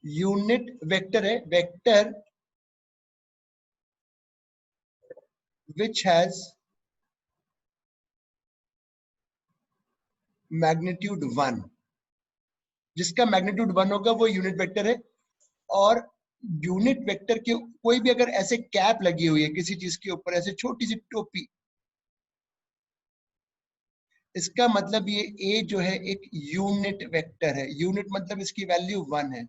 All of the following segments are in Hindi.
यूनिट वेक्टर है, वेक्टर विच हैज मैग्नीट्यूड 1, जिसका मैग्नीट्यूड 1 होगा वो यूनिट वेक्टर है। और यूनिट वेक्टर के कोई भी अगर ऐसे कैप लगी हुई है किसी चीज के ऊपर, ऐसे छोटी सी टोपी, इसका मतलब ये ए जो है एक यूनिट वेक्टर है। यूनिट मतलब इसकी वैल्यू 1 है।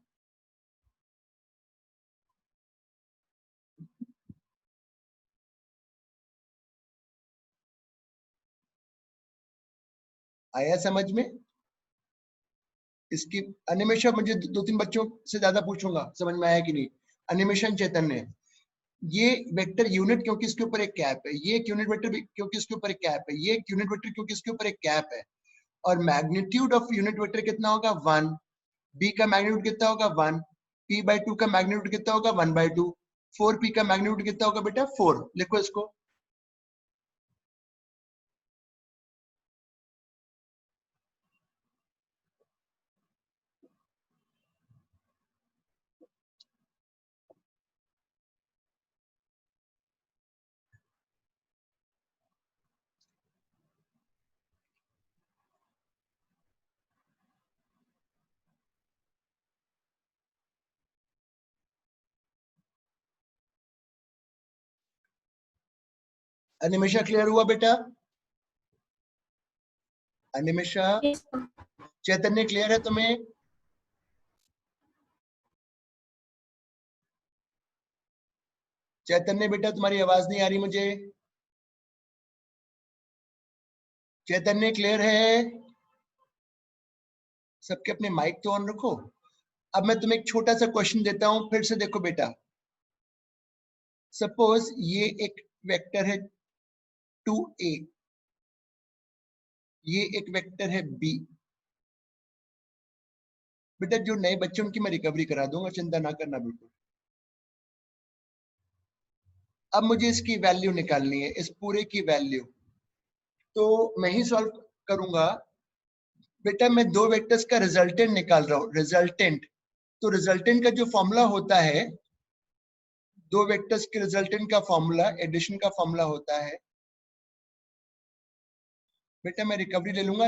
आया समझ में? इसकी एनिमेशन मुझे दो तीन बच्चों से ज्यादा पूछूंगा समझ में आया कि नहीं। एनिमेशन चैतन्य, ये वेक्टर यूनिट क्योंकि इसके ऊपर एक कैप है, ये एक यूनिट वेक्टर क्योंकि इसके ऊपर एक कैप है, ये एक यूनिट वेक्टर क्योंकि इसके ऊपर एक कैप है। और मैग्नीट्यूड ऑफ यूनिट वेक्टर कितना होगा? 1। बी का मैग्नीट्यूड कितना होगा? 1। पी बाई 2 का मैग्नीट्यूड कितना होगा? 1/2। 4p का मैग्नीट्यूड कितना होगा बेटा? 4। लिखो इसको। एनिमेशन क्लियर हुआ बेटा? एनिमेशन चैतन्य क्लियर है तुम्हें? चैतन्य बेटा तुम्हारी आवाज नहीं आ रही मुझे। चैतन्य क्लियर है? सबके अपने माइक तो ऑन रखो। अब मैं तुम्हें एक छोटा सा क्वेश्चन देता हूं, फिर से देखो बेटा। सपोज ये एक वेक्टर है 2a, ये एक वेक्टर है b। बेटा जो नए बच्चे उनकी मैं रिकवरी करा दूंगा, चिंता ना करना बिल्कुल। अब मुझे इसकी वैल्यू निकालनी है, इस पूरे की वैल्यू तो मैं ही सॉल्व करूंगा। बेटा मैं दो वेक्टर्स का रिजल्टेंट निकाल रहा हूं, रिजल्टेंट। तो रिजल्टेंट का जो फॉर्मूला होता है, दो वेक्टर्स के रिजल्टेंट का फॉर्मूला, एडिशन का फॉर्मूला होता है। बेटा मैं रिकवरी ले लूंगा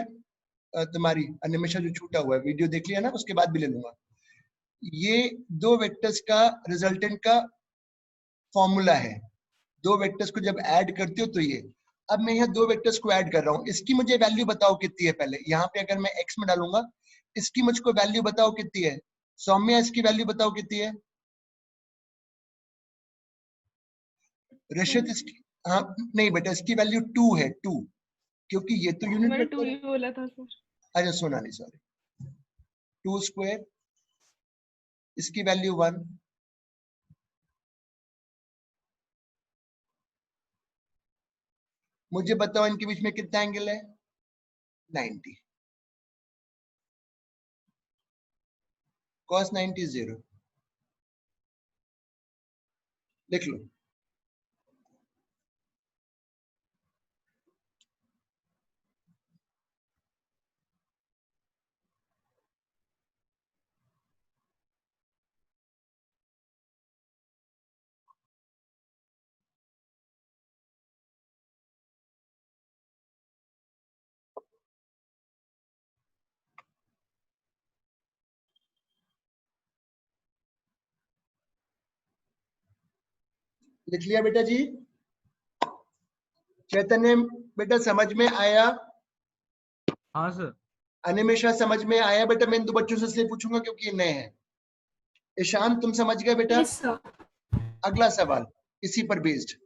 तुम्हारी एनिमेशन जो छूटा हुआ है, वीडियो देख लिया ना, उसके बाद भी ले लूंगा। ये दो वेक्टर्स का रिजल्टेंट का फॉर्मूला है। दो वेक्टर्स को जब ऐड करते हो तो ये। अब मैं यहाँ दो वेक्टर्स को ऐड कर रहा हूँ, इसकी मुझे वैल्यू बताओ कितनी है। पहले यहाँ पे अगर मैं x में डालूंगा, इसकी मुझको वैल्यू बताओ कितनी है। सौम्या इसकी वैल्यू बताओ कितनी है। ऋषित इसकी, हाँ नहीं बेटा इसकी वैल्यू 2 है, 2। क्योंकि ये तो यूनिट मैंने 2 वेक्टर ही है। बोला था सर। अच्छा सोना नहीं, सॉरी। 2 स्क्वायर, इसकी वैल्यू 1। मुझे बताओ इनके बीच में कितना एंगल है? 90। cos 90 0। लिख लो। लिख लिया बेटा जी? चैतन्य बेटा समझ में आया? हाँ सर। अनिमेशा समझ में आया? बेटा मैं इन दो बच्चों से इसलिए पूछूंगा क्योंकि ये नए हैं। ईशान तुम समझ गए बेटा? Yes sir. अगला सवाल इसी पर बेस्ड।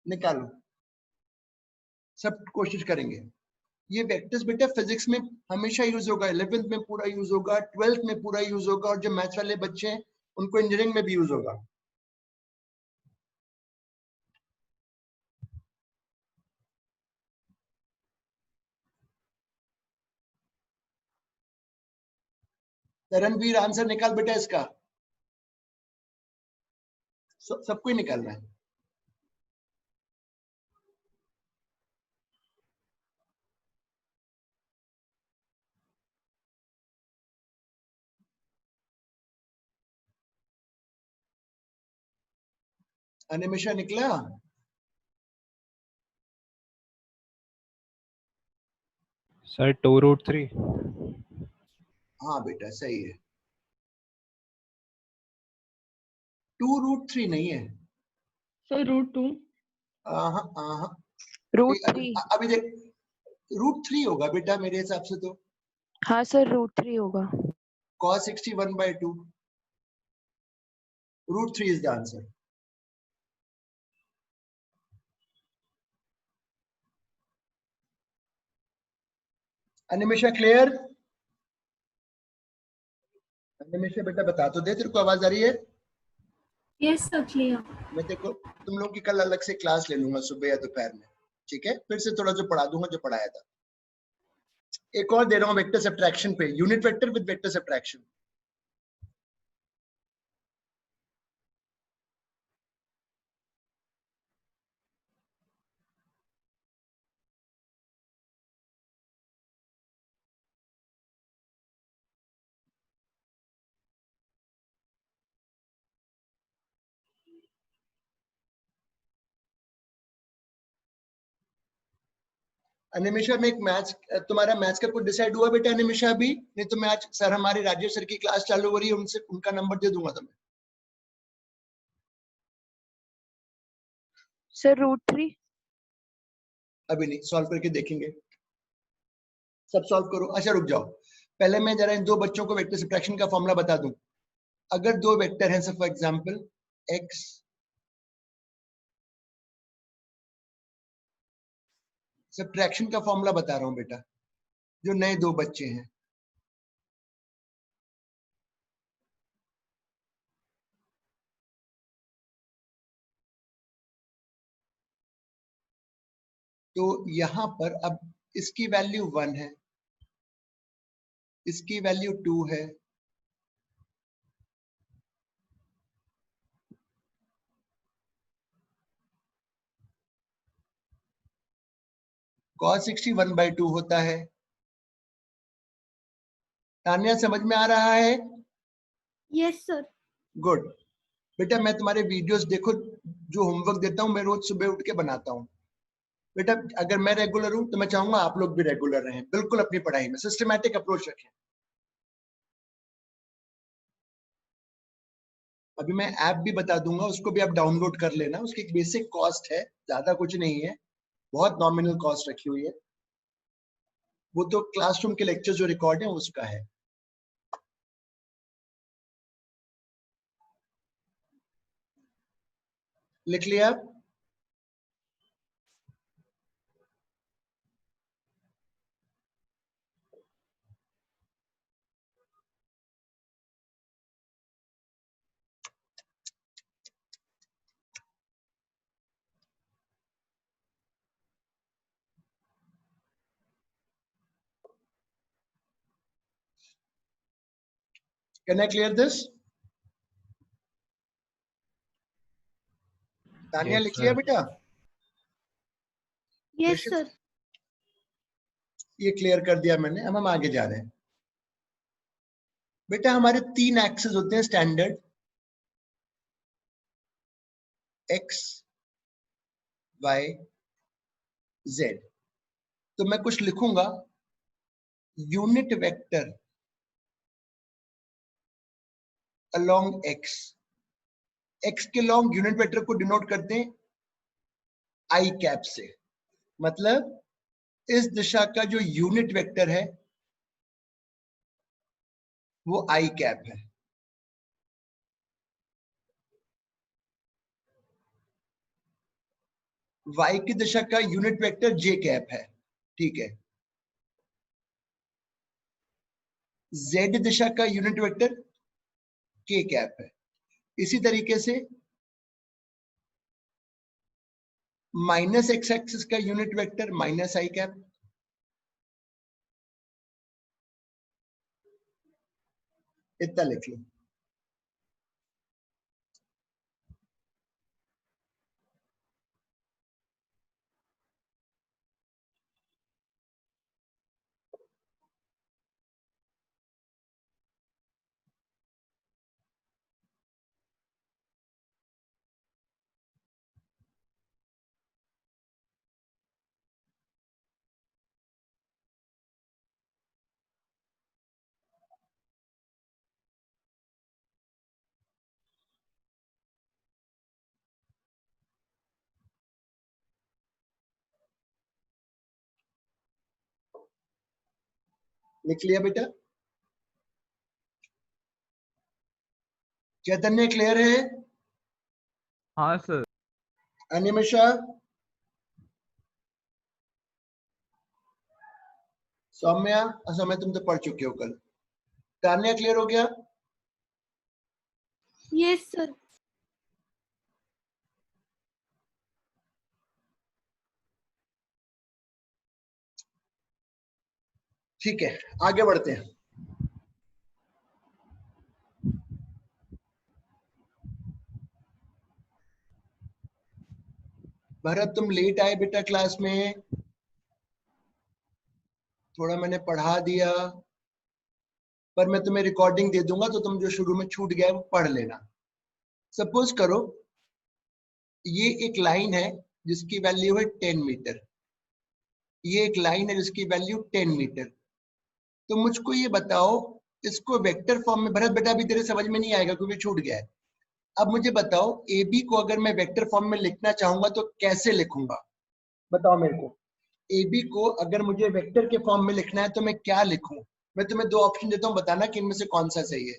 निकालो, सब कोशिश करेंगे। ये वेक्टर्स बेटा फिजिक्स में हमेशा यूज होगा, 11th में पूरा यूज होगा, 12th में पूरा यूज होगा, और जो मैथ्स वाले बच्चे हैं उनको इंजीनियरिंग में भी यूज होगा। रणवीर आंसर निकाल बेटा इसका, सबको ही निकालना है। अनिमिषा निकला? सर 2√3। हाँ बेटा सही है, 2√3 नहीं है सर √2। अभी √3। अभी देख, √3 होगा बेटा मेरे हिसाब से तो। हाँ सर √3 होगा। cos 61/2, √3 is the answer. अनिमिषा clear? अनिमिषा बेटा बता तो दे, तेरे को आवाज आ रही है? Yes sir clear. मैं देखो तुम लोग की कल अलग से क्लास ले लूंगा सुबह या दोपहर में, ठीक है? फिर से थोड़ा जो पढ़ा दूंगा जो पढ़ाया था। एक और दे रहा हूँ वेक्टर सब्ट्रैक्शन पे, unit vector with vector subtraction. Animisha में एक मैथ्स, तुम्हारा मैथ्स का कुछ डिसाइड हुआ बेटा अनिमिषा अभी? नहीं तो मैं आज सर हमारे राजेश सर की क्लास चालू हो रही है, उनसे उनका नंबर दे दूंगा तुम्हें। सर √3। अभी नहीं, सॉल्व करके देखेंगे, सब सॉल्व करो। अच्छा रुक जाओ, पहले मैं जरा इन दो बच्चों को वेक्टर सब्ट्रैक्शन का फॉर्मूला बता दूं। अगर दो वेक्टर हैं, फॉर एग्जांपल x, सब्ट्रैक्शन का फॉर्मूला बता रहा हूं बेटा, जो नए दो बच्चे हैं। तो यहां पर अब इसकी वैल्यू 1 है, इसकी वैल्यू 2 है, cos 61/2 होता है। तान्या समझ में आ रहा है? Yes sir. गुड बेटा, मैं तुम्हारे वीडियोस देखो, जो होमवर्क देता हूं मैं रोज सुबह उठ के बनाता हूं बेटा। अगर मैं रेगुलर हूं तो मैं चाहूंगा आप लोग भी रेगुलर रहें, बिल्कुल अपनी पढ़ाई में सिस्टमैटिक अप्रोच रखें। अभी मैं ऐप भी बता दूंगा, उसको भी आप डाउनलोड कर लेना। उसकी एक बेसिक कॉस्ट है, ज्यादा कुछ नहीं है, बहुत नॉमिनल कॉस्ट रखी हुई है। वो तो क्लासरूम के लेक्चर जो रिकॉर्ड है उसका है। लिख लिया आप? Can I clear this? Tania लिख लिया बेटा? Yes sir. ये क्लियर कर दिया मैंने। अब हम आगे जा रहे हैं बेटा। हमारे 3 एक्सेस होते हैं स्टैंडर्ड, x, y, z। तो मैं कुछ लिखूंगा, unit vector along x। x के लॉन्ग यूनिट वेक्टर को डिनोट करते हैं i कैप से। मतलब इस दिशा का जो यूनिट वेक्टर है वो i कैप है। y की दिशा का यूनिट वेक्टर j कैप है, ठीक है। z दिशा का यूनिट वेक्टर k कैप है। इसी तरीके से माइनस x एक्सिस का unit vector minus i cap, इतना लिख लो। लिख लिया बेटा? चैतन्य क्लियर है? हाँ सर। अनिमिषा, सौम्या, सौम्या तुम तो पढ़ चुके हो कल। तान्या क्लियर हो गया? Yes, sir. ठीक है, आगे बढ़ते हैं। भरत तुम लेट आए बेटा क्लास में, थोड़ा मैंने पढ़ा दिया, पर मैं तुम्हें रिकॉर्डिंग दे दूंगा तो तुम जो शुरू में छूट गया है वो पढ़ लेना। सपोज करो ये एक लाइन है जिसकी वैल्यू है 10 मीटर, ये एक लाइन है जिसकी वैल्यू 10 मीटर। तो मुझको ये बताओ, इसको वेक्टर फॉर्म में, भरत बेटा अभी तेरे समझ में नहीं आएगा क्योंकि छूट गया है। अब मुझे बताओ ए बी को अगर मैं वेक्टर फॉर्म में लिखना चाहूंगा तो कैसे लिखूंगा? बताओ मेरे को। ए बी को अगर मुझे वेक्टर के फॉर्म में लिखना है तो मैं क्या लिखूं? मैं तुम्हें दो ऑप्शन देता हूं, बताना कि इनमें से कौन सा सही है।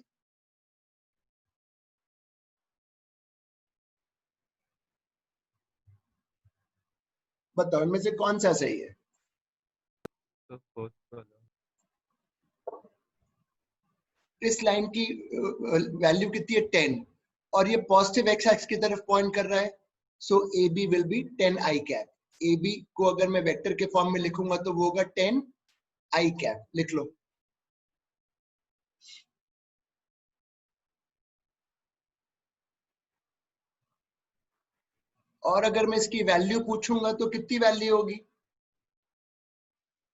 बताओ इनमें से कौन सा सही है? तो फोर्थ वाला। इस लाइन की वैल्यू कितनी है? 10, और ये पॉजिटिव एक्स एक्स की तरफ पॉइंट कर रहा है, so A B will be 10 i cap. A B को अगर मैं वेक्टर के फॉर्म में लिखूंगा तो वो होगा 10 आई कैप। लिख लो। और अगर मैं इसकी वैल्यू पूछूंगा तो कितनी वैल्यू होगी?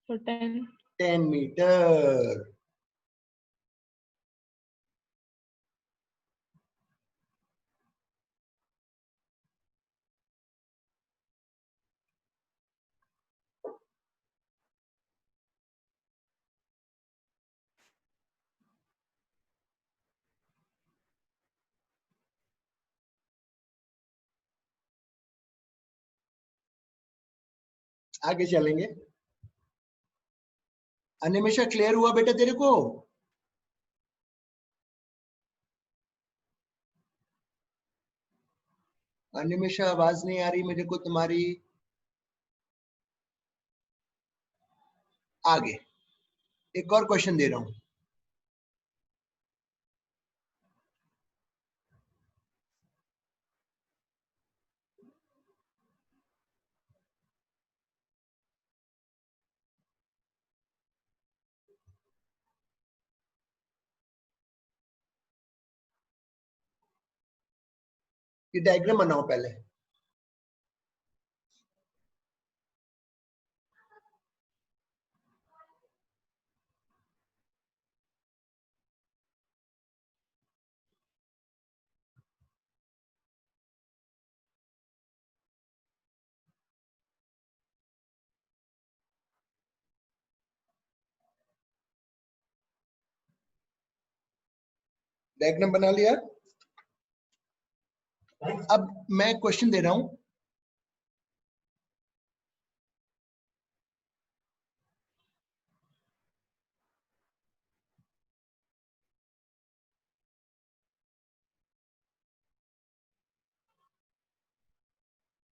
So 10. 10 मीटर। आगे चलेंगे। अनिमेषा क्लियर हुआ बेटा तेरे को? अनिमेषा आवाज नहीं आ रही मेरे को तुम्हारी। आगे एक और क्वेश्चन दे रहा हूं। ये डायग्राम बनाओ पहले। डायग्राम बना लिया? अब मैं क्वेश्चन दे रहा हूं।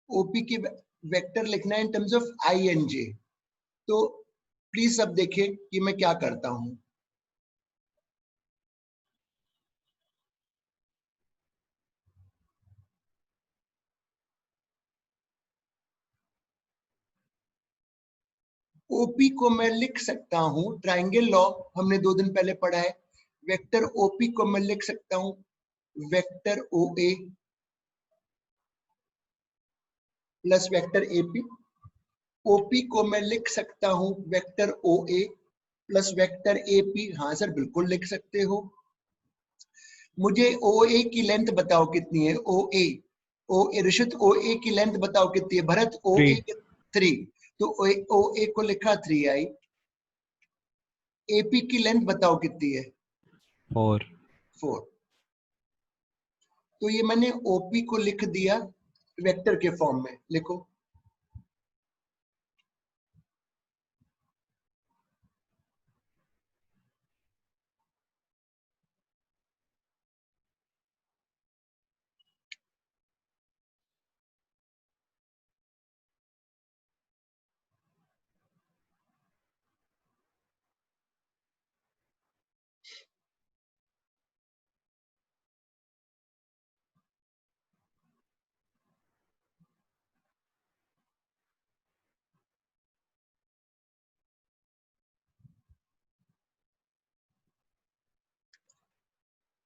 ओपी की वेक्टर लिखना है in terms of I N J. तो प्लीज अब देखिए कि मैं क्या करता हूं। ओपी को मैं लिख सकता हूं, ट्रायंगल लॉ हमने 2 दिन पहले पढ़ा है, वेक्टर ओपी को मैं लिख सकता हूं vector O A plus vector AP. OP को मैं लिख सकता हूं vector O A plus vector AP. हाँ सर बिल्कुल लिख सकते हो। मुझे ओ ए की लेंथ बताओ कितनी है। ओ ए ऋषित ओ ए की लेंथ बताओ कितनी है। भरत ओ ए 3, तो ओ ए को लिखा 3i। एपी की लेंथ बताओ कितनी है। 4। तो ये मैंने ओपी को लिख दिया वेक्टर के फॉर्म में। लिखो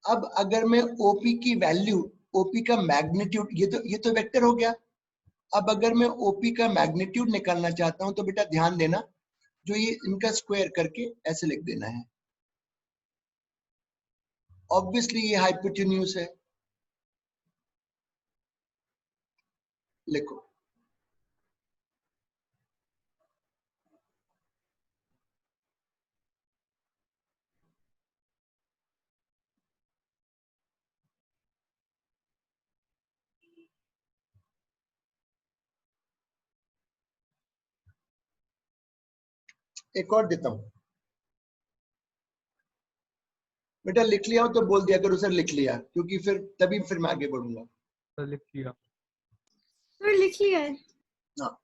अब अगर मैं ओपी की वैल्यू, ओपी का मैग्नीट्यूड, ये तो वेक्टर हो गया। अब अगर मैं ओपी का मैग्नीट्यूड निकालना चाहता हूं तो बेटा ध्यान देना, जो ये इनका स्क्वायर करके ऐसे लिख देना है। ऑब्वियसली ये हाइपोटेन्यूज है। लिखो एक और देता हूं बेटा। लिख लिया हो तो बोल दिया करो सर लिख लिया, क्योंकि फिर मैं आगे बढ़ूंगा। सर लिख लिया। सर लिख लिया है। हाँ,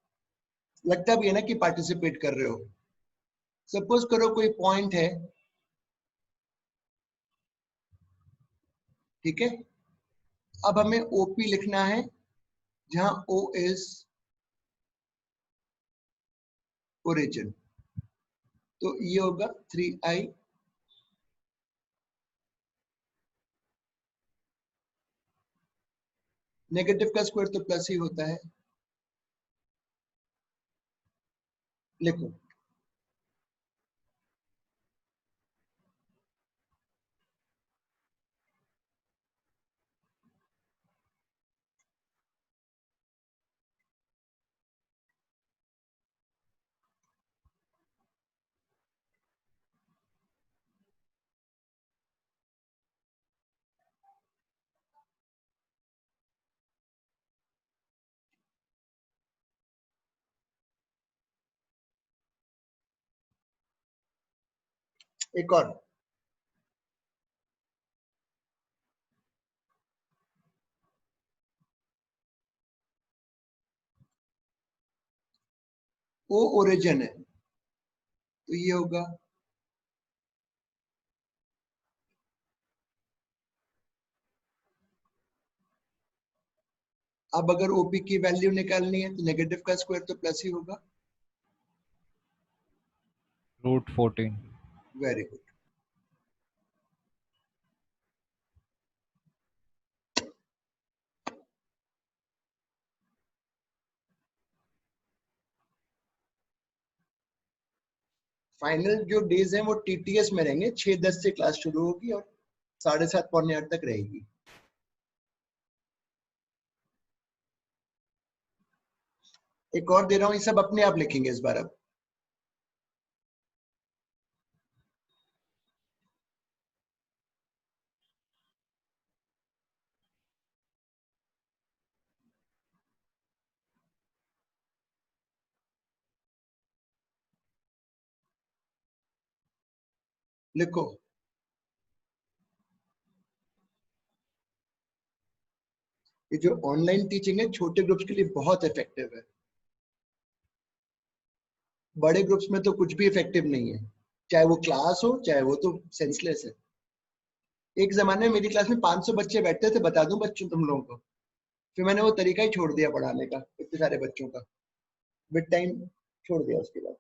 लगता भी है ना कि पार्टिसिपेट कर रहे हो। सपोज करो कोई पॉइंट है, ठीक है। अब हमें ओपी लिखना है जहां ओ इज ओरिजिन। तो ये होगा 3i नेगेटिव का स्क्वायर तो प्लस ही होता है। लिखो एक और। ओ ओरिजिन है तो ये होगा अब अगर ओपी की वैल्यू निकालनी है तो नेगेटिव का स्क्वायर तो प्लस ही होगा। √14। Very good. फाइनल जो डेज हैं वो टीटीएस में रहेंगे। 6:10 से क्लास शुरू होगी और 7:30 पौने 8 तक रहेगी। एक और दे रहा हूं, ये सब अपने आप लिखेंगे इस बार। अब लिखो ये जो ऑनलाइन टीचिंग है छोटे ग्रुप्स के लिए बहुत इफेक्टिव है। बड़े ग्रुप्स में तो कुछ भी इफेक्टिव नहीं है, चाहे वो क्लास हो चाहे वो तो सेंसलेस है। एक जमाने में मेरी क्लास में 500 बच्चे बैठते थे, बता दूं बच्चों तुम लोगों को। फिर मैंने वो तरीका ही छोड़ दिया पढ़ाने का इतने सारे बच्चों का। विद टाइम छोड़ दिया उसके बाद।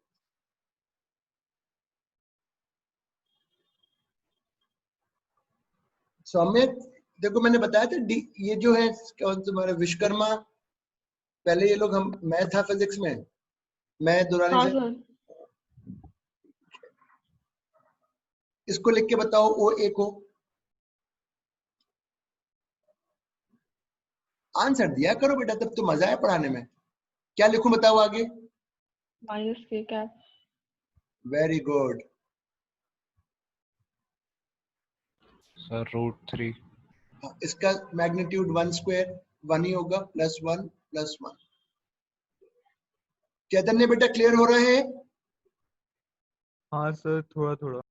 सौम्य देखो मैंने बताया था ये जो है कौन तुम्हारा विश्वकर्मा, पहले ये लोग हम मैथ था फिजिक्स में, मैं दुरानी हाँ से सर। इसको लिख के बताओ ओ ए को। आंसर दिया करो बेटा, तब तो मजा है पढ़ाने में। क्या लिखूं बताओ आगे? माइनस के कैप। Very good. सर √3। इसका मैग्नीट्यूड 1 स्क्वायर 1 ही होगा, +1 +1। चैतन्य बेटा क्लियर हो रहा है? हाँ सर, थोड़ा थोड़ा।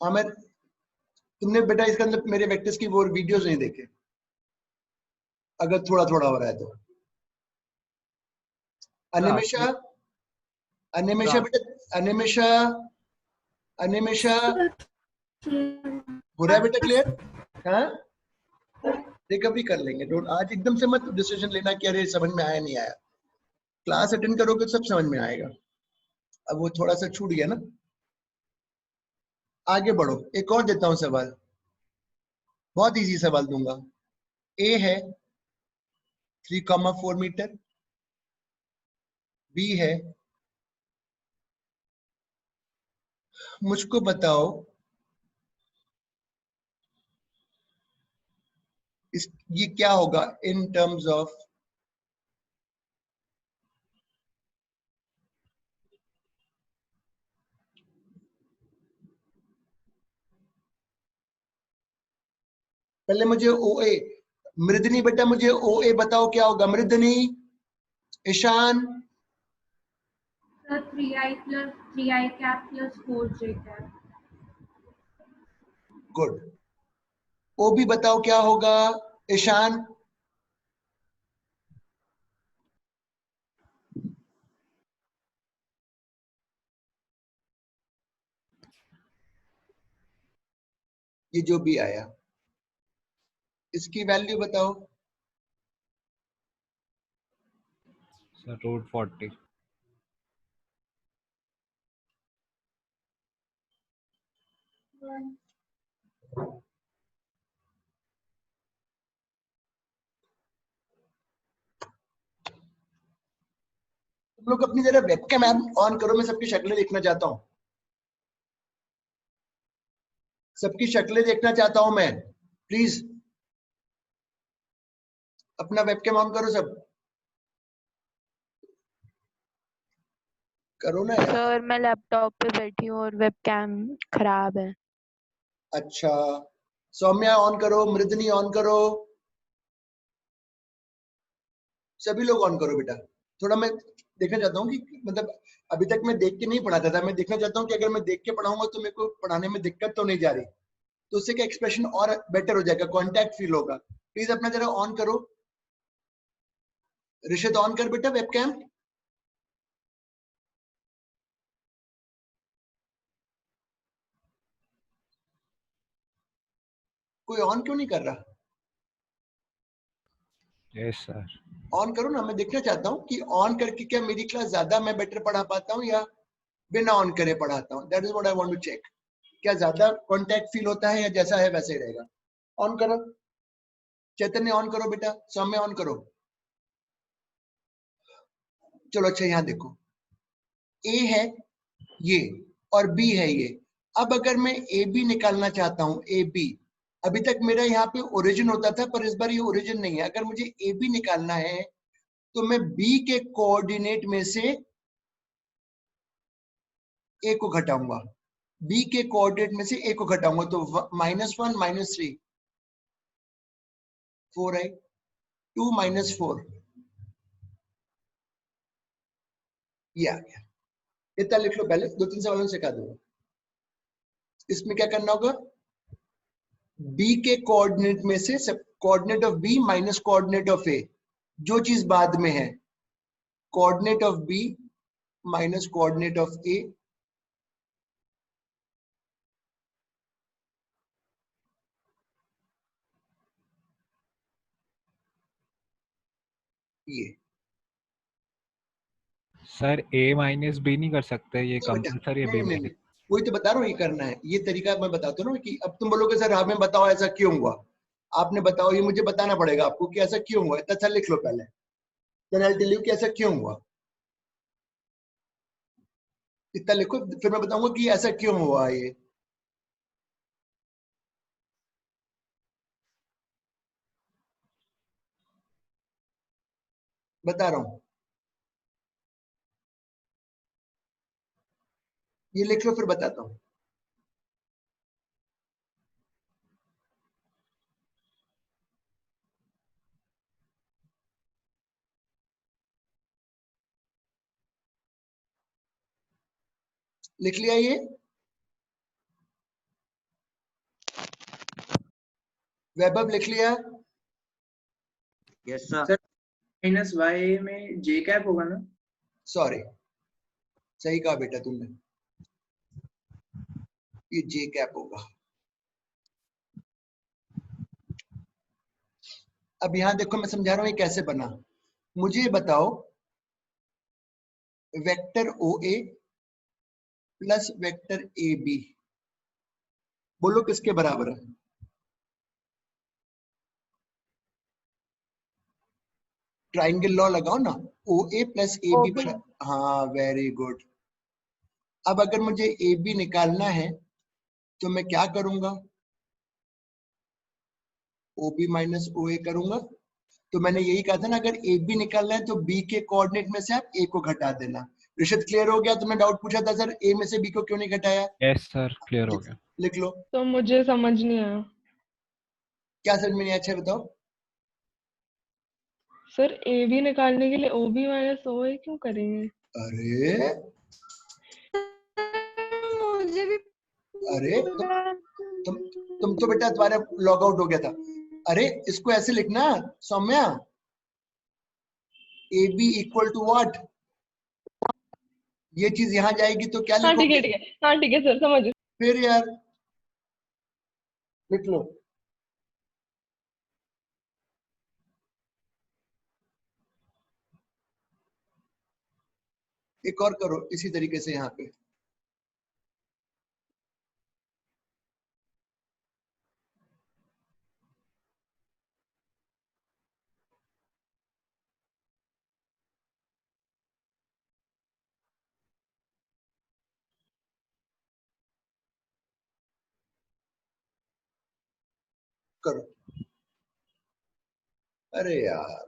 आमिर तुमने बेटा इसका अंदर मेरे वेक्टर्स की वो वीडियोस नहीं देखे, अगर थोड़ा थोड़ा हो रहा है तो। अनिमेशा, अनिमेशा बेटा, अनिमेशा, अनिमेशा हो रहा है बेटा क्लियर? हाँ रिकवरी कर लेंगे, डोंट आज एकदम से मत डिसीजन लेना कि अरे समझ में आया नहीं आया। क्लास अटेंड करोगे तो सब समझ में आएगा। अब वो थोड़ा सा छूट गया ना। आगे बढ़ो, एक और देता हूं सवाल, बहुत इजी सवाल दूंगा। ए है 3,4 मीटर, बी है, मुझको बताओ इस ये क्या होगा इन टर्म्स ऑफ पहले मुझे ओ ए, मृदनी बेटा मुझे ओ ए बताओ क्या होगा? Mridni, Ishan, sir 3i plus 3i cap plus 4j cap। Good. ओ भी बताओ क्या होगा? ईशान, ये जो भी आया इसकी वैल्यू बताओ। सर √40। तुम लोग अपनी जरा वेबकैम ऑन करो, मैं सबकी शक्लें देखना चाहता हूँ, सबकी शक्लें देखना चाहता हूं मैं, प्लीज अपना वेबकैम ऑन करो सब, करो ना यार। सर मैं लैपटॉप पे बैठी हूँ और वेबकैम खराब है। अच्छा सौम्या ऑन करो, मृदनी ऑन करो, सभी लोग ऑन करो बेटा। थोड़ा मैं देखना चाहता हूँ कि मतलब अभी तक मैं देख के नहीं पढ़ाता था, मैं देखना चाहता हूँ कि अगर मैं देख के पढ़ाऊंगा तो मेरे को पढ़ाने में दिक्कत तो नहीं जा रही, तो उससे क्या एक्सप्रेशन और बेटर हो जाएगा, कॉन्टैक्ट फील होगा। प्लीज अपना जरा ऑन करो। ऋषित ऑन कर बेटा वेबकैम। कोई ऑन क्यों नहीं कर रहा? Yes sir. ऑन करो ना, मैं देखना चाहता हूँ कि ऑन करके क्या मेरी क्लास ज्यादा मैं बेटर पढ़ा पाता हूँ या बिना ऑन करे पढ़ाता हूँ। That is what I want to check, क्या ज्यादा कांटेक्ट फील होता है या जैसा है वैसे ही रहेगा। ऑन करो, चैतन्य ऑन करो बेटा, सौम्य ऑन करो। चलो अच्छा यहाँ देखो, ए है ये और बी है ये। अब अगर मैं ए बी निकालना चाहता हूँ, ए बी, अभी तक मेरा यहाँ पे ओरिजिन होता था पर इस बार ये ओरिजिन नहीं है। अगर मुझे ए बी निकालना है तो मैं बी के कोऑर्डिनेट में से ए को घटाऊंगा, बी के कोऑर्डिनेट में से ए को घटाऊंगा, तो -1 -3 4 है, 2 -4 ये आ गया। इतना लिख लो, पहले 2-3 सवालों में सिखा दूंगा। इसमें क्या करना होगा, बी के कोऑर्डिनेट में से सब coordinate of B minus coordinate of A, जो चीज बाद में है, coordinate of B minus coordinate of A, ये। सर a - b नहीं कर सकते, ये नहीं बेटा, कंपलसरी है नहीं b नहीं - नहीं, वही तो बता रहा हूँ, ये करना है, ये तरीका मैं बताता हूँ ना कि अब तुम बोलोगे सर हमें बताओ ऐसा क्यों हुआ, आपने बताओ, ये मुझे बताना पड़ेगा आपको कि ऐसा क्यों हुआ, इतना अच्छा लिख लो पहले, then I will tell you कि ऐसा क्यों हुआ, इतना लिखो, फिर मैं बताऊंगा कि ऐसा क्यों हुआ ये। बता रहा हूँ, ये लिख लो फिर बताता हूँ। लिख लिया ये, वैभव लिख लिया? Yes sir. Sir minus Y में जे कैप होगा ना? सॉरी, सही कहा बेटा तुमने, ये जे कैप होगा। अब यहां देखो मैं समझा रहा हूं ये कैसे बना, मुझे बताओ vector O A plus vector A B, बोलो किसके बराबर है? ट्राइंगल लॉ लगाओ ना, O A plus A B, हाँ वेरी गुड। अब अगर मुझे ए बी निकालना है तो मैं क्या करूंगा, ओ बी माइनस ओ ए करूंगा। तो मैंने यही कहा था ना, अगर ए बी निकालना है तो बी के कोऑर्डिनेट में से आप ए को घटा देना। ऋषित क्लियर हो गया? तुमने डाउट पूछा था सर ए में से बी को क्यों नहीं घटाया? यस सर, क्लियर हो गया। लिख लो। तो मुझे समझ नहीं आया क्या समझ में नहीं आया? अच्छा बताओ। सर, ए बी निकालने के लिए ओ बी माइनस ओ ए क्यों करेंगे? अरे मुझे भी अरे तुम तो बेटा तुम्हारा लॉग आउट हो गया था। अरे इसको ऐसे लिखना Saumya, A B equal to what, ये चीज यहां जाएगी तो क्या हाँ ठीक लिखोगे? है, ठीक है, हाँ ठीक है सर, समझ गई। फिर यार लिख लो। एक और करो इसी तरीके से यहाँ पे, करो। अरे यार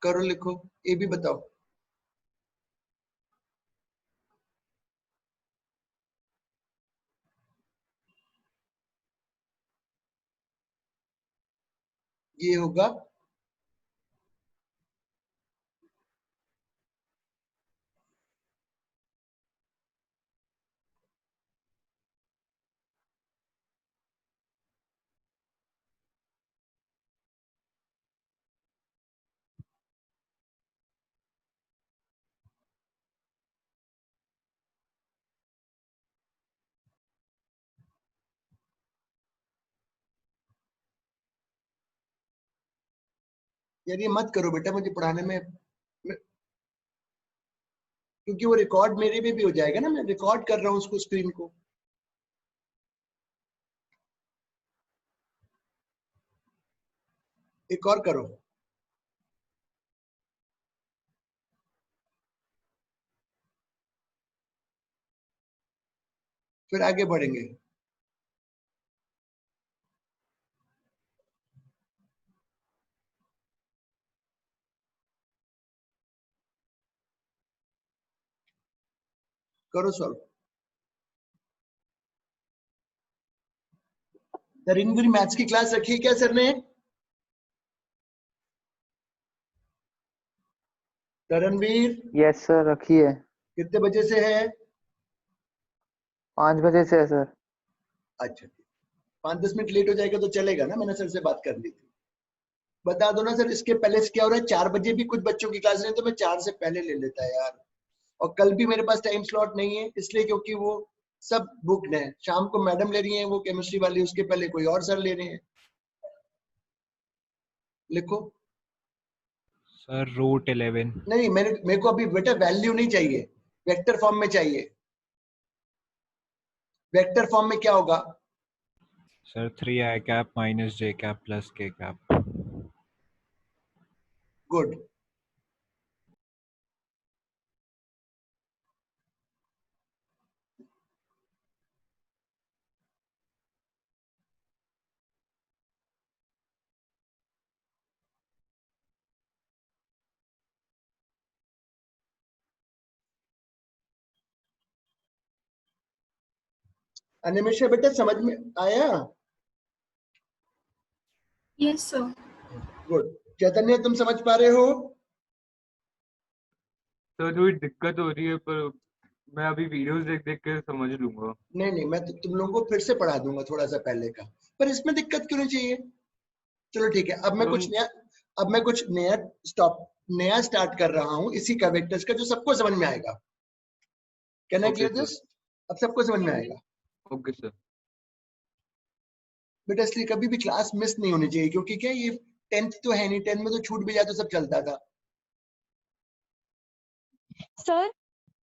करो, लिखो, ए भी बताओ। ये होगा यार, ये मत करो बेटा मुझे पढ़ाने में, क्योंकि वो रिकॉर्ड मेरे में भी हो जाएगा ना, मैं रिकॉर्ड कर रहा हूँ उसको, स्क्रीन को। एक और करो। फिर आगे बढ़ेंगे। करो सॉल्व। रणवीर मैथ्स की क्लास रखी है क्या सर ने? रणवीर यस सर, रखी है। कितने बजे से है? 5 बजे से है सर। अच्छा, 5-10 मिनट लेट हो जाएगा तो चलेगा ना, मैंने सर से बात कर ली थी। बता दो ना सर, इसके पहले से क्या हो रहा है, 4 बजे भी कुछ बच्चों की क्लास नहीं तो मैं 4 से पहले ले लेता है यार। और कल भी मेरे पास टाइम स्लॉट नहीं है, इसलिए क्योंकि वो सब बुक्ड है। शाम को मैडम ले रही है वो केमिस्ट्री वाली, उसके पहले कोई और सर ले रहे हैं। लिखो। सर रूट 11 नहीं, मेरे को अभी बेटा वैल्यू नहीं चाहिए, वेक्टर फॉर्म में चाहिए। वेक्टर फॉर्म में क्या होगा? Sir 3 i cap minus j cap plus k cap. Good. Animesh बेटा समझ में आया? Yes sir. गुड। चैतन्य तुम समझ पा रहे हो? तो थोड़ी दिक्कत हो रही है, पर मैं अभी वीडियोस देख देख के समझ लूंगा। नहीं, मैं तो तुम लोगों को फिर से पढ़ा दूंगा थोड़ा सा पहले का, पर इसमें दिक्कत क्यों नहीं चाहिए? चलो ठीक है, अब मैं कुछ नया स्टार्ट कर रहा हूँ इसी का वेक्टर्स का, जो सबको समझ में आएगा। Can I okay clear sir. This? अब सबको समझ में आएगा ओके सर। बेटा। इसलिए कभी भी क्लास मिस नहीं होनी चाहिए, क्योंकि क्या ये 10th तो है नहीं, 10th में तो छूट भी जाए तो सब चलता था। सर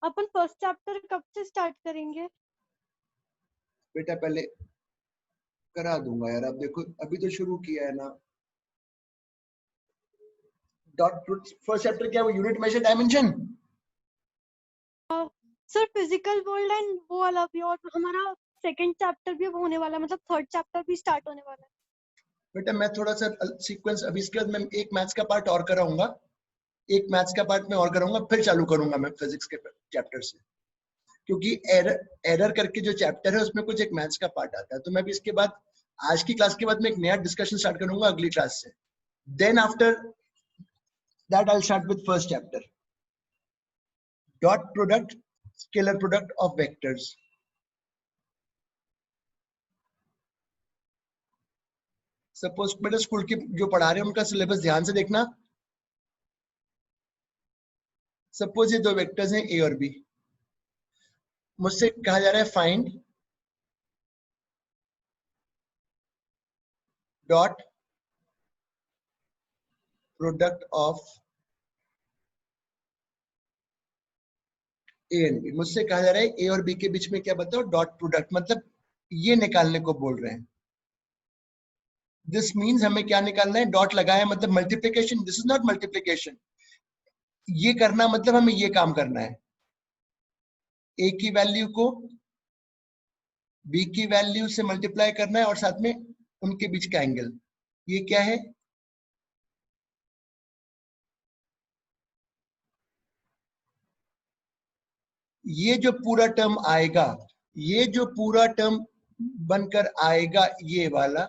अपन फर्स्ट चैप्टर कब से स्टार्ट करेंगे? बेटा पहले करा दूंगा यार, अब देखो अभी तो शुरू किया है ना। फर्स्ट चैप्टर क्या, वो unit measure dimension. Sir physical world and वो वाला भी, और हमारा सेकंड चैप्टर भी अब होने वाला है, मतलब थर्ड चैप्टर भी स्टार्ट होने वाला है। बेटा मैं थोड़ा सा सीक्वेंस, अभी इसके बाद मैं एक मैथ्स का पार्ट और कराऊंगा, एक मैथ्स का पार्ट में और कराऊंगा, फिर चालू करूंगा मैं फिजिक्स के चैप्टर से, क्योंकि एरर करके जो चैप्टर है उसमें कुछ एक मैथ्स का पार्ट आता है। तो मैं भी इसके बाद, आज की क्लास के बाद मैं एक नया डिस्कशन स्टार्ट करूंगा अगली क्लास से। Then after that I will start with first chapter, dot product, scalar product of vectors. Suppose बेटा स्कूल की जो पढ़ा रहे हैं उनका सिलेबस ध्यान से देखना। सपोज ये दो वेक्टर्स हैं ए और बी, मुझसे कहा जा रहा है find dot product of A and B. मुझसे कहा जा रहा है ए और बी के बीच में क्या बताओ, डॉट प्रोडक्ट, मतलब ये निकालने को बोल रहे हैं। दिस मीन्स हमें क्या निकालना है, डॉट लगाया मतलब multiplication. This is not multiplication, ये करना मतलब हमें ये काम करना है, ए की वैल्यू को बी की वैल्यू से मल्टीप्लाई करना है और साथ में उनके बीच का एंगल। ये क्या है, ये जो पूरा टर्म आएगा, ये जो पूरा टर्म बनकर आएगा ये वाला,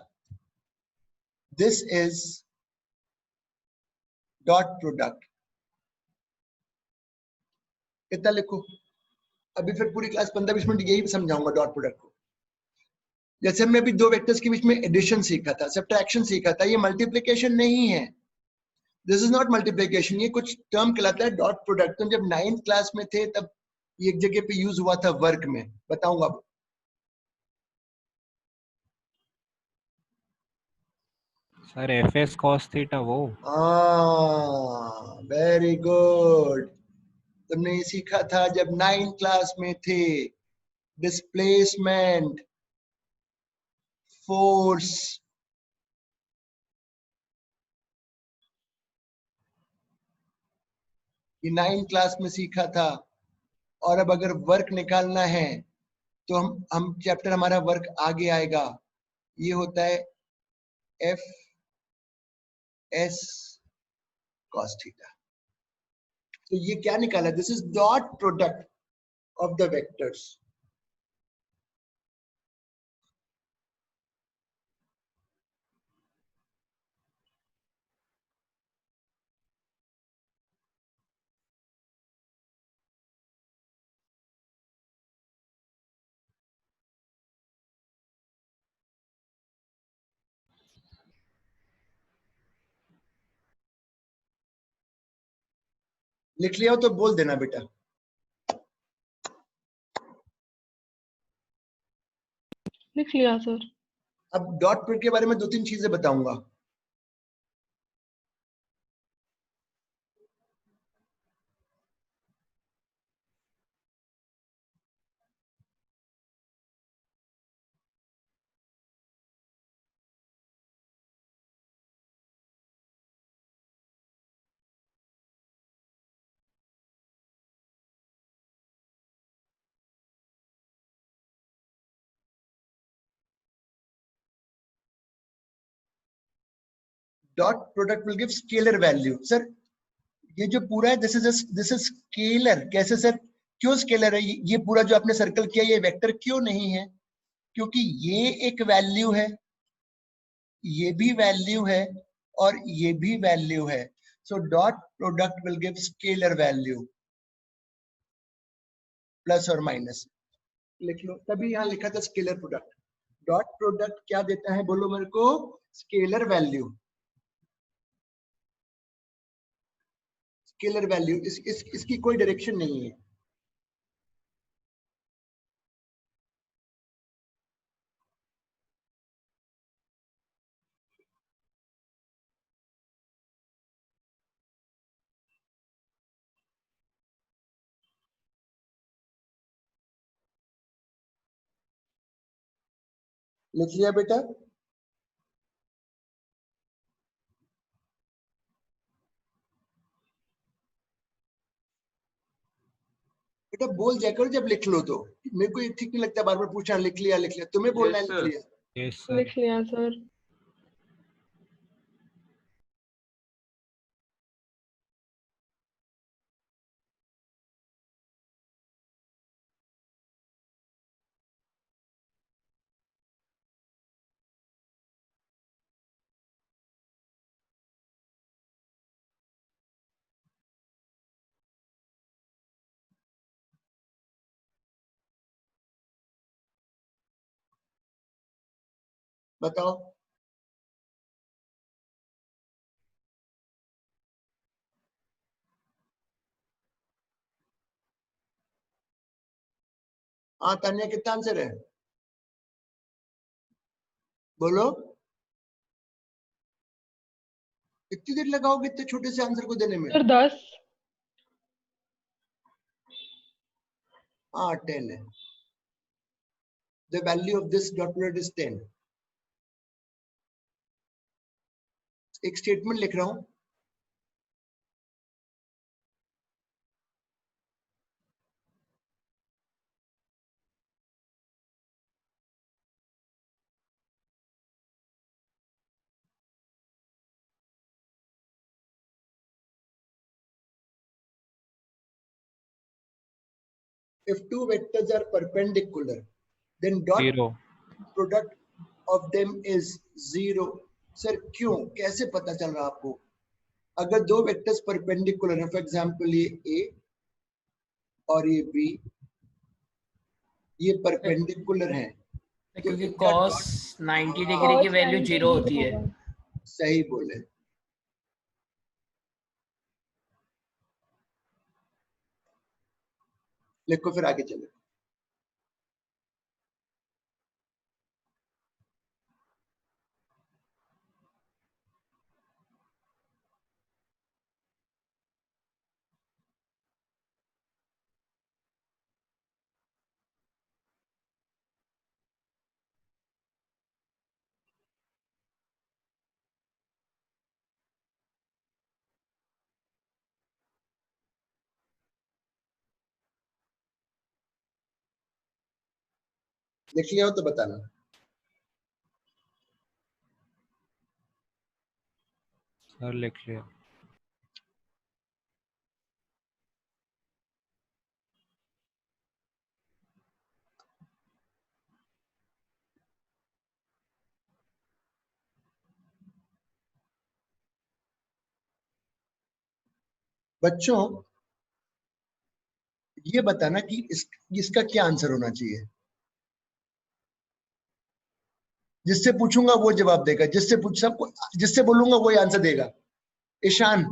दिस इज डॉट प्रोडक्ट। इतना लिखो। अभी फिर पूरी क्लास 15-20 मिनट यही समझाऊंगा डॉट प्रोडक्ट को। जैसे हमने अभी दो वेक्टर्स के बीच में एडिशन सीखा था, सब्ट्रैक्शन सीखा था, ये मल्टीप्लिकेशन नहीं है। दिस इज नॉट मल्टीप्लिकेशन, ये कुछ टर्म कहलाता है डॉट प्रोडक्ट। तो जब 9th क्लास में थे तब ये एक जगह पे यूज हुआ था वर्क में, बताऊंगा। सर fs cos थीटा वो। वेरी गुड, तुमने ये सीखा था जब 9th क्लास में थे। डिस्प्लेसमेंट, फोर्स, ये 9th क्लास में सीखा था। और अब अगर वर्क निकालना है तो हम चैप्टर, हमारा वर्क आगे आएगा। ये होता है एफ एस कॉस थीटा। तो ये क्या निकाला, this is dot product of the vectors. लिख लिया हो तो बोल देना बेटा। लिख लिया सर। अब डॉट प्रोडक्ट के बारे में 2-3 चीजें बताऊंगा। Dot product will give scalar value. Sir ये जो पूरा है दिस इज स्केलर। कैसे सर? क्यों स्केलर है? ये पूरा जो आपने सर्कल किया ये वेक्टर क्यों नहीं है? क्योंकि ये एक वैल्यू है, ये भी वैल्यू है और ये भी वैल्यू है। So dot product will give scalar value plus और माइनस। लिख लो, तभी यहां लिखा था स्केलर प्रोडक्ट। डॉट प्रोडक्ट क्या देता है बोलो मेरे को? Scalar value. स्केलर वैल्यू इसकी कोई डायरेक्शन नहीं है। लिख लिया बेटा? बेटा बोल जाया करो जब लिख लो तो। मेरे को ये ठीक नहीं लगता बार बार पूछना लिख लिया लिख लिया। तुम्हें बोलना है Yes, लिख sir. लिया। Yes sir. लिख लिया सर। बताओ। हाँ तान्या कितना आंसर है? बोलो। कितनी देर लगाओगे इतने छोटे से आंसर को देने में? सर 10। हाँ 10 है। The value of this dot product is 10। एक स्टेटमेंट लिख रहा हूं। If two vectors are perpendicular, then dot 0 product of them is 0. Sir क्यों? कैसे पता चल रहा आपको? अगर दो वेक्टर्स परपेंडिकुलर है, फॉर एग्जांपल ये A और ये B, ये परपेंडिकुलर हैं, क्योंकि इनका cos dot- 90 डिग्री की cos वैल्यू 90 जीरो होती है। होगा। सही बोले। लिखो फिर आगे चलो। लिख लिया हो तो बताना। सर लिख लिया। बच्चों ये बताना कि इसका क्या आंसर होना चाहिए। जिससे पूछूंगा वो जवाब देगा, जिससे पूछ सबको जिससे बोलूंगा वही आंसर देगा। ईशान।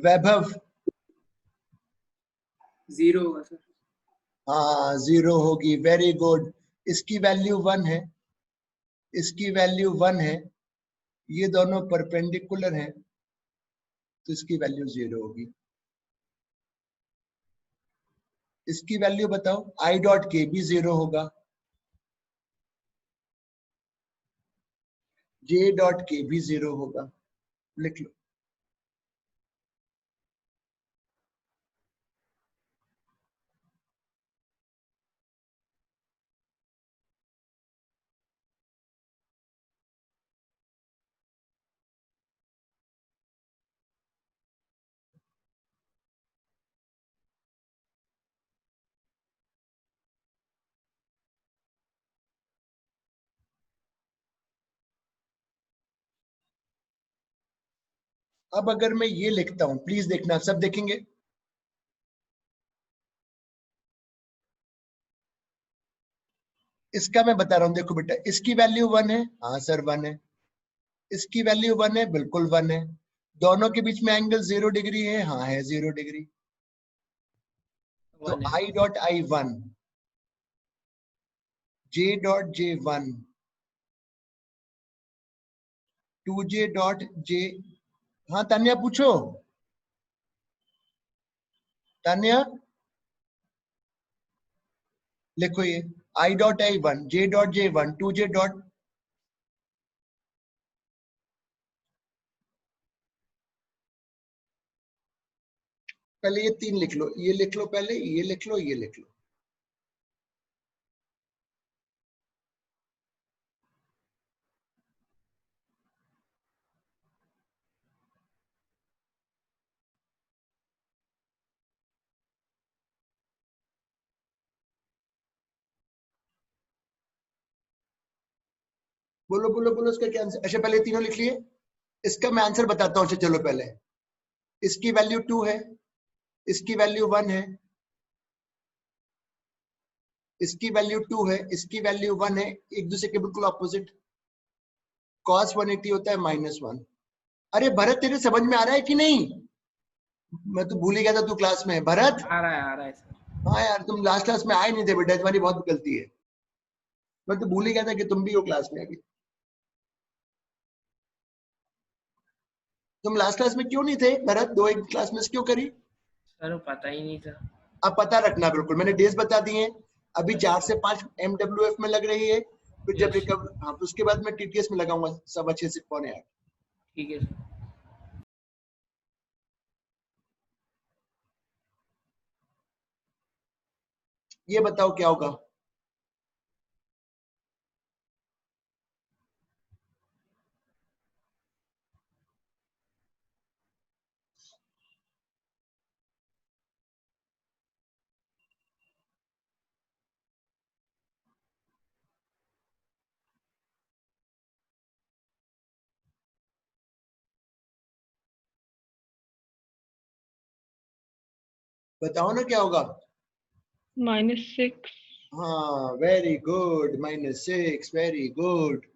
वैभव। 0 होगा सर। हाँ 0 होगी, वेरी गुड। इसकी वैल्यू 1 है, इसकी वैल्यू 1 है, ये दोनों परपेंडिकुलर हैं तो इसकी वैल्यू 0 होगी। इसकी वैल्यू बताओ। आई डॉट के भी 0 होगा, जे डॉट के भी 0 होगा। लिख लो। अब अगर मैं ये लिखता हूं, प्लीज देखना, सब देखेंगे। इसका मैं बता रहा हूं, देखो बेटा, इसकी वैल्यू 1 है, हाँ सर 1 है। इसकी वैल्यू 1 है, बिल्कुल 1 है। दोनों के बीच में एंगल 0 डिग्री है, हाँ है 0 डिग्री। तो 1 है। I dot I 1, J dot J 1, 2J dot J। हाँ तान्या पूछो, तान्या लिखो ये I dot I 1, J dot J 1, 2J dot. पहले ये 3 लिख लो, ये लिख लो, पहले ये लिख लो, ये लिख लो। बोलो बोलो बोलो, इसका क्या आंसर? अच्छा पहले तीनों लिख लिए, इसका मैं आंसर बताता हूँ। अच्छा चलो, पहले इसकी वैल्यू 2 है, इसकी वैल्यू 1 है, इसकी वैल्यू 2 है, इसकी वैल्यू 1 है, एक दूसरे के बिल्कुल ऑपोजिट। cos 180 होता है -1। अरे भरत, तेरे समझ में आ रहा है कि नहीं? मैं तो भूल ही गया था तू क्लास में है। भरत, आ रहा है सर। हाँ यार, तुम लास्ट क्लास में आए नहीं थे बेटा, तुम्हारी बहुत गलती है। मैं तो भूल ही गया था कि तुम भी हो क्लास में अभी। तुम लास्ट क्लास में क्यों नहीं थे भरत? 2 एक क्लास मिस क्यों करी? सर पता ही नहीं था। अब पता रखना बिल्कुल, मैंने डेज बता दिए। अभी 4 से 5 MWF में लग रही है, फिर जब Yes. रिकवर, हाँ, तो उसके बाद मैं TTS में लगाऊंगा 6:15 से 7:45। ठीक है सर। ये बताओ क्या होगा? बताओ ना क्या होगा? -6। हाँ वेरी गुड, -6, वेरी गुड।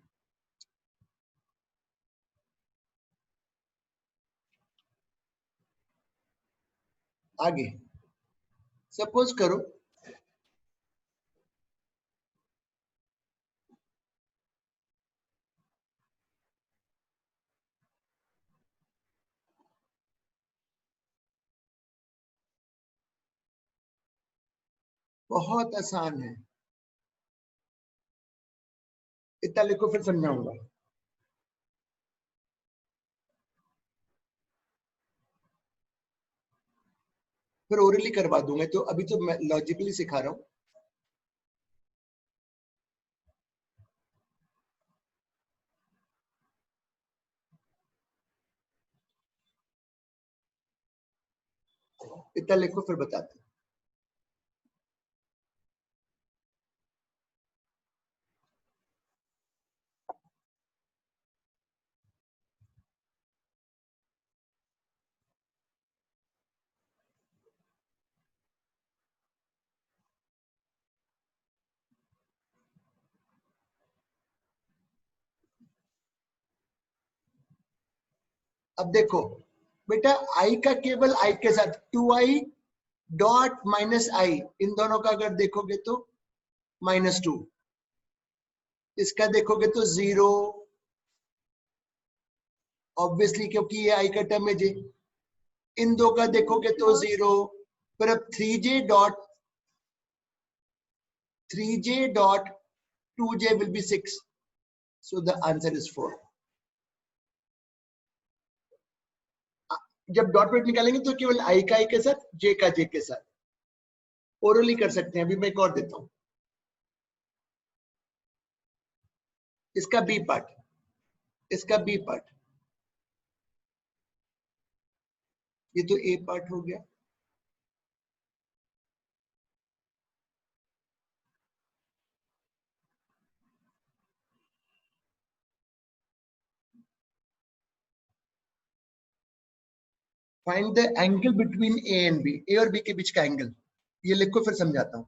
आगे सपोज करो बहुत आसान है, इतना लिखो फिर समझाऊंगा। फिर ओरली करवा दूंगा, तो अभी तो मैं लॉजिकली सिखा रहा हूँ। इतना लिखो फिर बताते हैं। अब देखो बेटा, आई का केवल आई के साथ 2i डॉट -i, इन दोनों का अगर देखोगे तो -2। इसका देखोगे तो 0, ऑब्वियसली क्योंकि ये आई का टर्म है जे। इन दो का देखोगे तो 0। फिर अब 3j will be 6, so the answer is 4। जब डॉट प्रोडक्ट निकालेंगे तो केवल आई का आई के साथ, जे का जे के साथ। ओरली कर सकते हैं, अभी मैं एक और देता हूं। इसका बी पार्ट, इसका बी पार्ट, ये तो ए पार्ट हो गया। Find the angle between A and B, A और बी के बीच का एंगल। ये लिखो फिर समझाता हूं।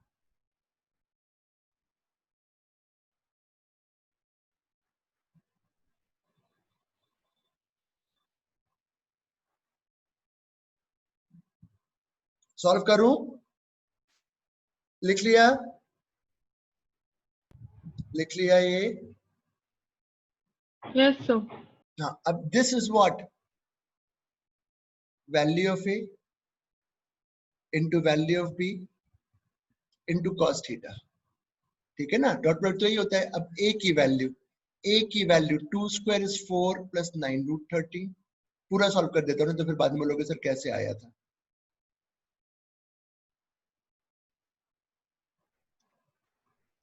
सॉल्व करूं? लिख लिया? लिख लिया ये? Yes sir. हाँ, अब this is what, value of A into value of B into cos theta. ठीक है ना, डॉट प्रोडक्ट तो यही होता है। अब ए की value 2 square is 4 plus 9 root 13। पूरा सॉल्व कर देता हूँ तो फिर बाद में बोलोगे सर कैसे आया था।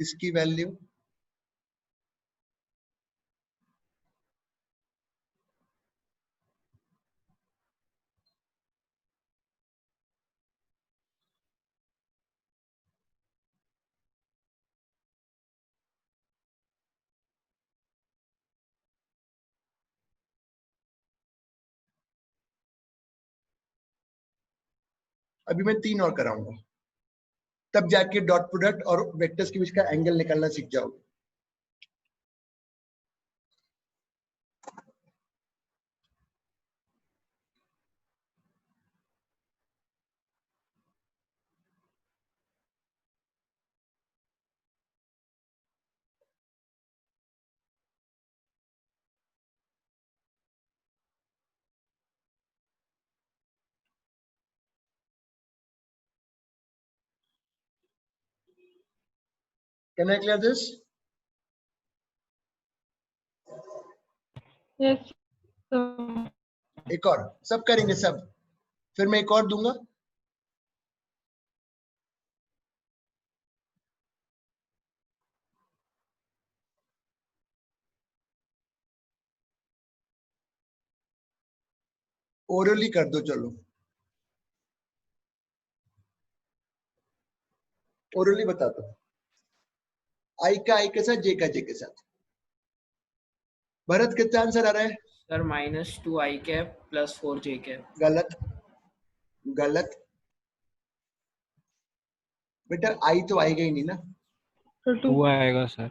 इसकी वैल्यू अभी मैं 3 और कराऊंगा, तब जाके डॉट प्रोडक्ट और वेक्टर्स के बीच का एंगल निकालना सीख जाओगे। Can I clear this? Yes sir. एक और, सब करेंगे सब, फिर मैं एक और दूंगा। ओरली कर दो, चलो ओरली बता दो। आई का आई के साथ, जे का जे के साथ। भरत कितना आंसर आ रहा है? Sir -2 i cap plus 4 j cap. गलत, गलत बेटा, आई तो आएगा ही नहीं ना। तो 2। 2 आएगा सर।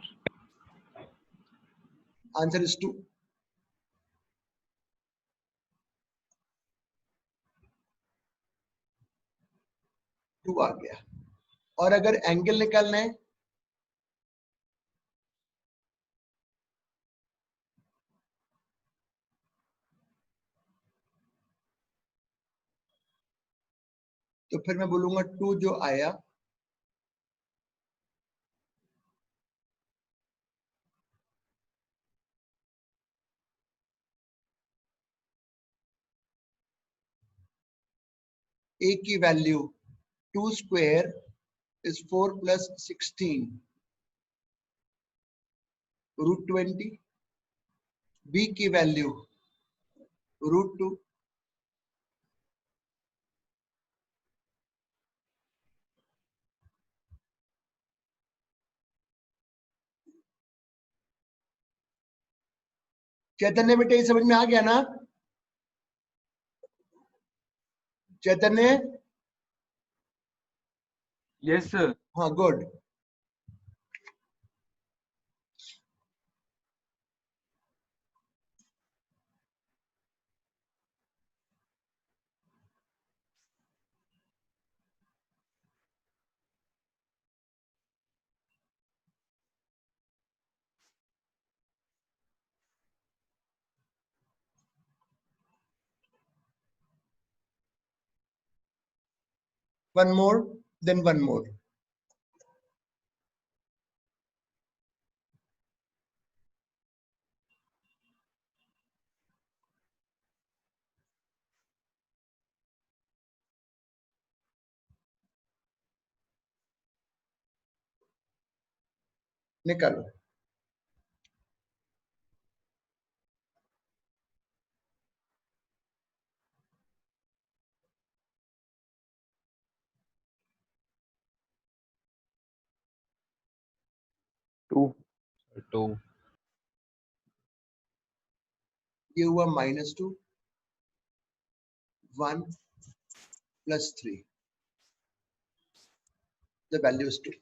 Answer is 2। 2 आ गया। और अगर एंगल निकालना है तो फिर मैं बोलूंगा 2 जो आया ए की value 2 square is 4 plus 16 root 20। B की वैल्यू रूट 2। चैतन्य बेटे ये समझ में आ गया ना? चैतन्य? Yes sir. हाँ, good. One more, then one more. निकालो। टू। 2 ये हुआ -2, 1 plus 3. The value is 2.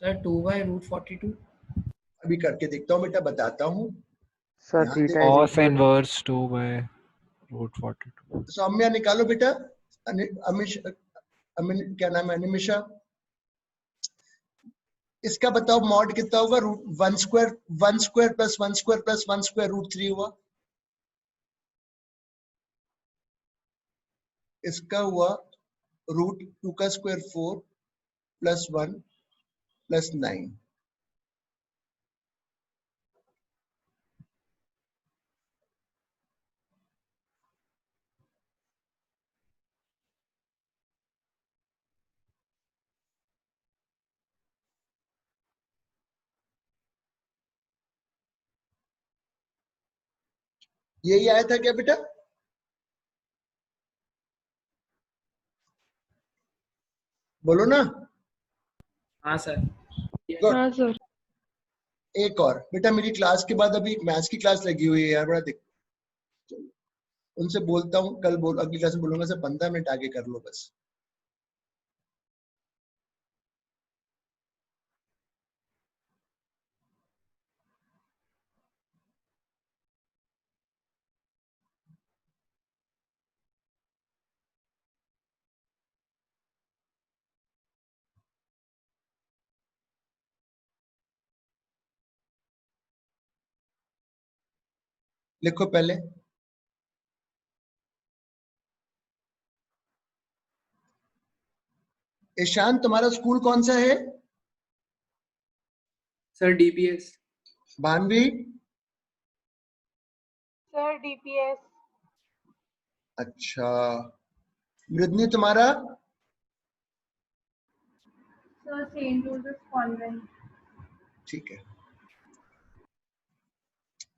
Sir 2/√42। अभी करके देखता हूँ बेटा, बताता हूँ। सर ध्यान थीटा दे। Is Cos equal inverse 2/√42. Saumya निकालो बेटा। अमिश क्या नाम है, अनिमिशा। इसका बताओ मॉड कितना होगा? √1 square 1 square plus 1 square plus 1 square √3 हुआ। इसका हुआ √2 का स्क्वायर 4 प्लस 1 प्लस 9। यही आया था क्या बेटा? बोलो ना। हाँ सर। गुड। हाँ सर। एक और बेटा, मेरी क्लास के बाद अभी मैथ्स की क्लास लगी हुई है यार, बड़ा उनसे बोलता हूँ, कल अगली क्लास में बोलूंगा सर 15 मिनट आगे कर लो बस। लिखो पहले। ईशान, तुम्हारा स्कूल कौन सा है? Sir DPS। भानवी? Sir DPS. अच्छा। मृदनी तुम्हारा? Sir Saint Joseph convent. ठीक है।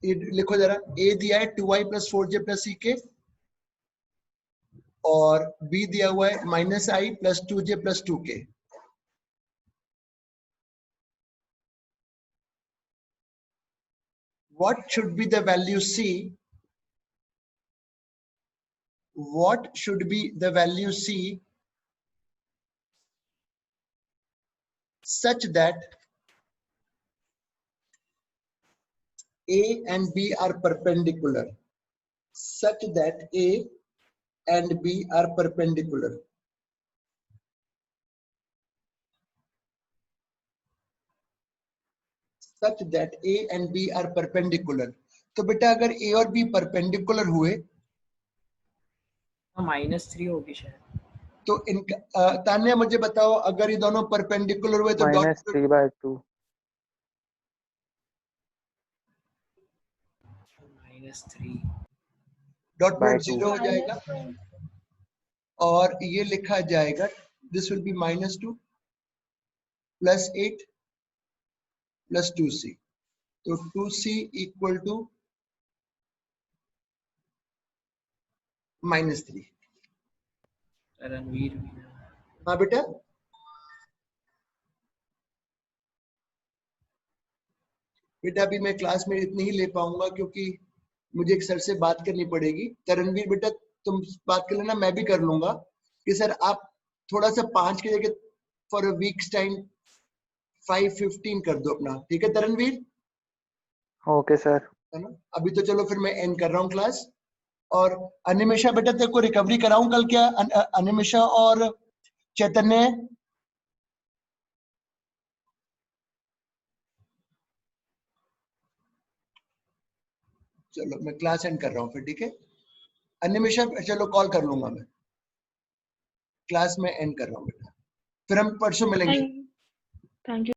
ये लिखो जरा। ए दिया है 2i plus 4j plus ck, और बी दिया हुआ है -i plus 2j plus 2k। What should be the value c? What should be the value c such that a and b are perpendicular? Such that a and b are perpendicular. Such that a and b are perpendicular. तो बेटा अगर a और b perpendicular हुए -3 होगी शायद। तो इनका तान्या मुझे बताओ, अगर ये दोनों परपेंडिकुलर हुए तो डॉट -3/2। -3 dot by product 2। 0 हो जाएगा, और ये लिखा जाएगा this will be -2 plus 8 plus 2c। तो 2c इक्वल टू -3। रणवीर भी। हाँ बेटा। बेटा अभी मैं क्लास में इतनी ही ले पाऊंगा, क्योंकि मुझे एक सर से बात करनी पड़ेगी। तरणवीर बेटा तुम बात कर लेना, मैं भी कर लूंगा कि सर आप थोड़ा सा 5 की जगह फॉर अ वीक्स टाइम 5:15 कर दो अपना। ठीक है तरणवीर? Okay sir. है ना? अभी तो चलो फिर मैं एंड कर रहा हूँ क्लास। और अनिमेशा बेटा तेरे को रिकवरी कराऊं कल क्या? अनिमेशा और चैतन्य? चलो मैं क्लास एंड कर रहा हूँ फिर, ठीक है? अनिमेशा चलो कॉल कर लूंगा मैं, क्लास में एंड कर रहा हूँ बेटा, फिर हम परसों मिलेंगे। Thank you